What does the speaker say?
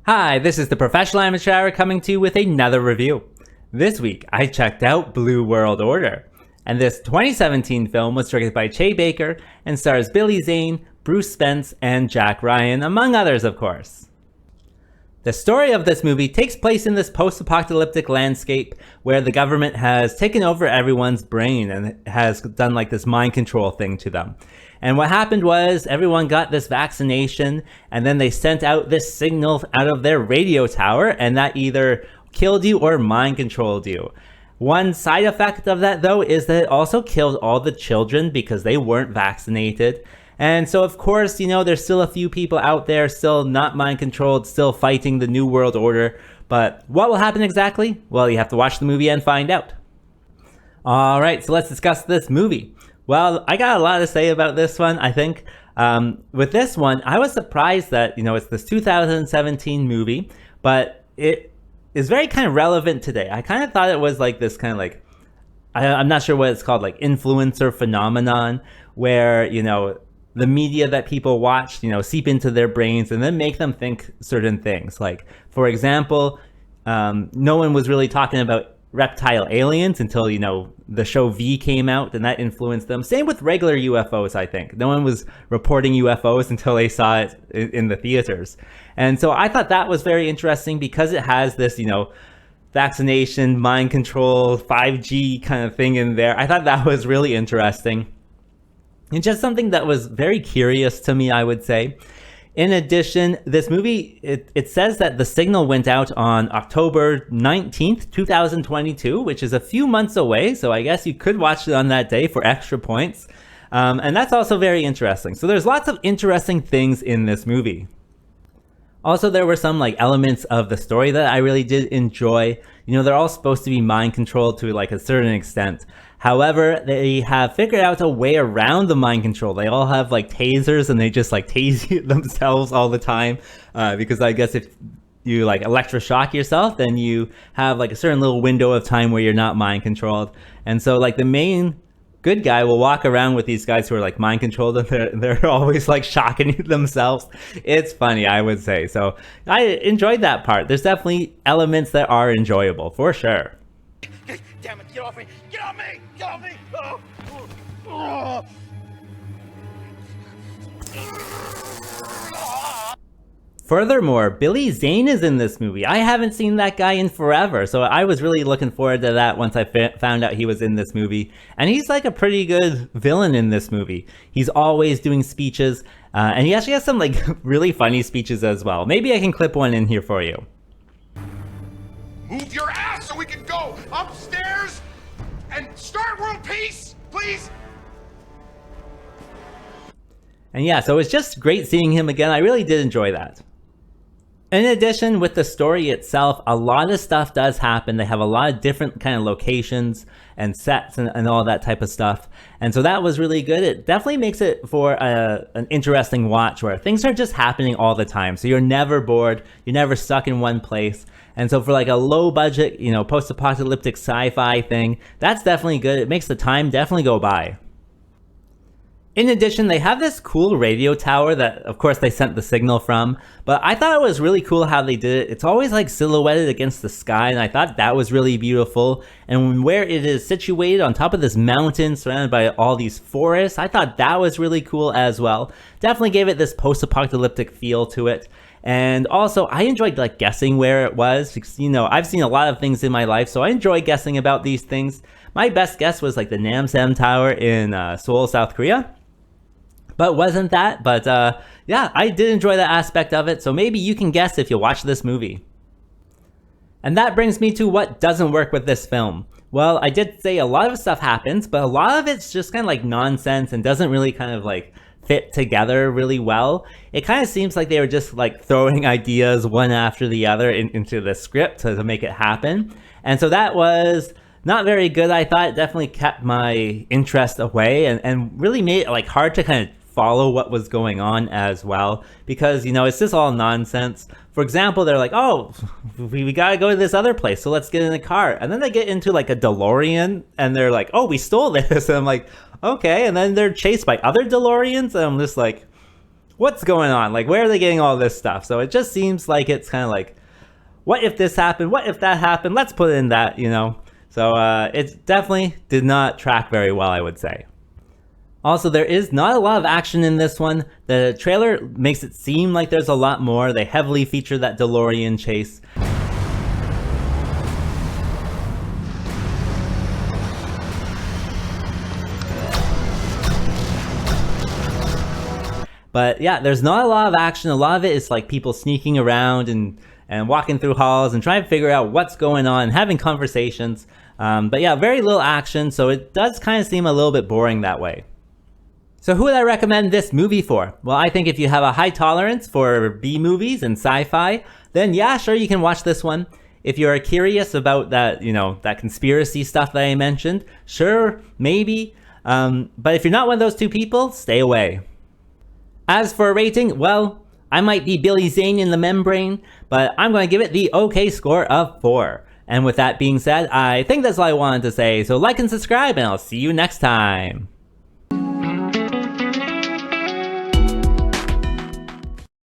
Hi, this is the Professional Amateur Hour coming to you with another review. This week, I checked out Blue World Order, and this 2017 film was directed by Che Baker and stars Billy Zane, Bruce Spence, and Jack Ryan, among others, of course. The story of this movie takes place in this post-apocalyptic landscape where the government has taken over everyone's brain and has done like this mind control thing to them. And what happened was everyone got this vaccination and then they sent out this signal out of their radio tower, and that either killed you or mind controlled you. One side effect of that, though, is that it also killed all the children because they weren't vaccinated. And so, of course, there's still a few people out there still not mind controlled, still fighting the New World Order. But what will happen exactly? Well, you have to watch the movie and find out. All right, so let's discuss this movie. Well, I got a lot to say about this one, I think. With this one, I was surprised that, it's this 2017 movie, but it is very kind of relevant today. I kind of thought it was like this kind of like, I'm not sure what it's called, like influencer phenomenon, where, the media that people watch, seep into their brains and then make them think certain things. Like, for example, no one was really talking about reptile aliens until, the show V came out, and that influenced them. Same with regular UFOs, I think. No one was reporting UFOs until they saw it in the theaters. And so I thought that was very interesting because it has this, vaccination, mind control, 5G kind of thing in there. I thought that was really interesting. And just something that was very curious to me, I would say. In addition, this movie, it says that the signal went out on October 19th, 2022, which is a few months away. So I guess you could watch it on that day for extra points. And that's also very interesting. So there's lots of interesting things in this movie. Also, there were some elements of the story that I really did enjoy. They're all supposed to be mind controlled to a certain extent. However, they have figured out a way around the mind control. They all have tasers, and they just tase themselves all the time. Because I guess if you electroshock yourself, then you have a certain little window of time where you're not mind controlled. And so the main good guy will walk around with these guys who are mind controlled, and they're always shocking themselves. It's funny, I would say. So I enjoyed that part. There's definitely elements that are enjoyable for sure. Damn it, get off me! Get off me! Get off me! Oh. Furthermore, Billy Zane is in this movie. I haven't seen that guy in forever, so I was really looking forward to that once I found out he was in this movie. And he's a pretty good villain in this movie. He's always doing speeches, and he actually has some really funny speeches as well. Maybe I can clip one in here for you. Move your ass so we can go upstairs and start world peace, please. And yeah, so it's just great seeing him again. I really did enjoy that. In addition, with the story itself, a lot of stuff does happen. They have a lot of different kind of locations and sets and all that type of stuff. And so that was really good. It definitely makes it for an interesting watch where things are just happening all the time. So you're never bored. You're never stuck in one place. And so for a low budget, post-apocalyptic sci-fi thing, that's definitely good. It makes the time definitely go by. In addition, they have this cool radio tower that, of course, they sent the signal from. But I thought it was really cool how they did it. It's always silhouetted against the sky, and I thought that was really beautiful. And where it is situated on top of this mountain surrounded by all these forests, I thought that was really cool as well. Definitely gave it this post-apocalyptic feel to it. And also, I enjoyed guessing where it was because, I've seen a lot of things in my life, so I enjoy guessing about these things. My best guess was the Namsan Tower in Seoul, South Korea. But wasn't that? But yeah, I did enjoy that aspect of it, so maybe you can guess if you watch this movie. And that brings me to what doesn't work with this film. Well, I did say a lot of stuff happens, but a lot of it's just kind of nonsense and doesn't really kind of fit together really well. It kind of seems like they were just throwing ideas one after the other into the script to make it happen. And so that was not very good. I thought it definitely kept my interest away and really made it hard to kind of follow what was going on as well, because it's just all nonsense. For example, they're oh, we gotta go to this other place, so let's get in a car. And then they get into a DeLorean and they're oh, we stole this. And I'm okay. And then they're chased by other DeLoreans, and I'm just what's going on? Like, where are they getting all this stuff? So it just seems like it's kind of like, what if this happened? What if that happened? Let's put in that, you know? So it definitely did not track very well, I would say. Also, there is not a lot of action in this one. The trailer makes it seem like there's a lot more. They heavily feature that DeLorean chase. But yeah, there's not a lot of action. A lot of it is like people sneaking around and walking through halls and trying to figure out what's going on and having conversations. But yeah, very little action, so it does kind of seem a little bit boring that way. So who would I recommend this movie for? Well, I think if you have a high tolerance for B movies and sci-fi, then yeah, sure, you can watch this one. If you're curious about that, you know, that conspiracy stuff that I mentioned, sure, maybe. But if you're not one of those two people, stay away. As for a rating, well, I might be Billy Zane in the membrane, but I'm going to give it the okay score of 4. And with that being said, I think that's all I wanted to say, so like and subscribe, and I'll see you next time.